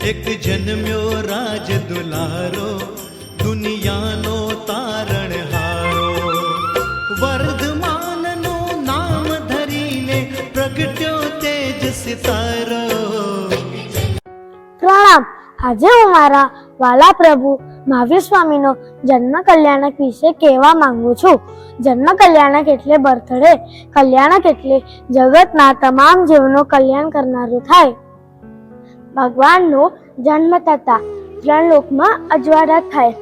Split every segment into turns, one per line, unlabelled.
એક જન્મ્યો રાજ દુલારો, દુનિયાનો તારણહારો, વર્ધમાનનું નામ ધરીને પ્રગટ્યો તેજ સિતારો.
પ્રણામ. આજે હું મારા વાલા પ્રભુ મહાવીર સ્વામીનો જન્મ કલ્યાણક વિશે કહેવા માંગુ છું. જન્મ કલ્યાણક એટલે બર્થડે, કલ્યાણક એટલે જગતના તમામ જીવનું કલ્યાણ કરનારું થાય. ભગવાનનો જન્મ થતા 3 લોકમાં અજવાળા થાય,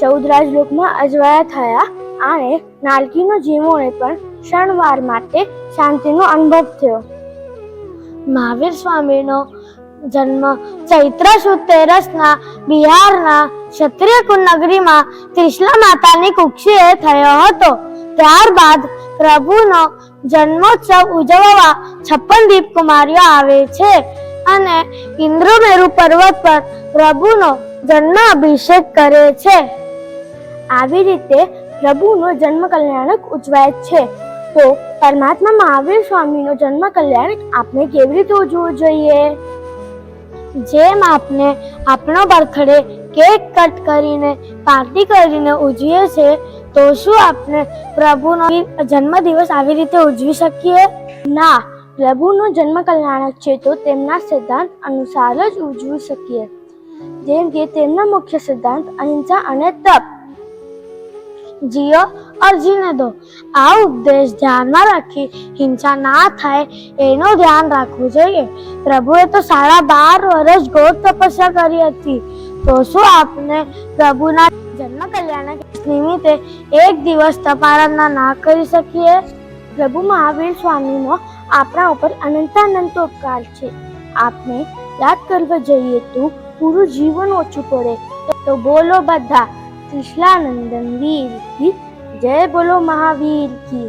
14 રાજલોકમાં અજવાળા થયા અને નાળકીનો જીવોને પણ ક્ષણવાર માટે શાંતિનો અનુભવ થયો. મહાવીર સ્વામીનો જન્મ ચૈત્ર સુદ 13ના બિહારના ક્ષત્રિયકુલ નગરીમાં ત્રિશલા માતાની કુક્ષીએ થયો હતો. ત્યારબાદ પ્રભુનો જન્મોત્સવ ઉજવવા 56 દીપકુમારીઓ આવે છે અને ઇન્દ્રમેરુ પર્વત પર પ્રભુનો જન્મ અભિષેક કરે છે. આવી રીતે પ્રભુનો જન્મ કલ્યાણક ઉજવાય છે. તો પરમાત્મા મહાવીર સ્વામીનો જન્મ કલ્યાણક આપણે કેવી રીતે ઉજવવું જોઈએ? જેમ આપણે આપણો બર્થડે કેક કટ કરીને પાર્ટી કરીને ઉજવીએ છીએ, તો શું આપણે પ્રભુનો જન્મદિવસ આવી રીતે ઉજવી શકીએ? ના, પ્રભુનો જન્મ કલ્યાણક છે તો તેમના સિદ્ધાંત અનુસાર જ ઉજવી શકીએ. જેમ કે તેમના મુખ્ય સિદ્ધાંત અહિંસા અને તપ. જીઓ और जीने दो, આ ઉપદેશ ધ્યાનમાં રાખી હિંસા ના થાય એનું ધ્યાન રાખવું જોઈએ. પ્રભુએ તો 12.5 વર્ષ ઘોર તપસ્યા કરી હતી, તો શું આપણે પ્રભુના જન્મ કલ્યાણક નિમિત્તે એક દિવસ તપ આરાધના ના કરી શકીએ? પ્રભુ મહાવીર સ્વામીનો આપણા ઉપર અનંતાનંત ઉપકાર છે. આપણે યાદ કરવા જઈએ તો પૂરું જીવન ઓછું પડે. તો બોલો બધા ત્રિશલાનંદન વીર કી જય, બોલો મહાવીર કી.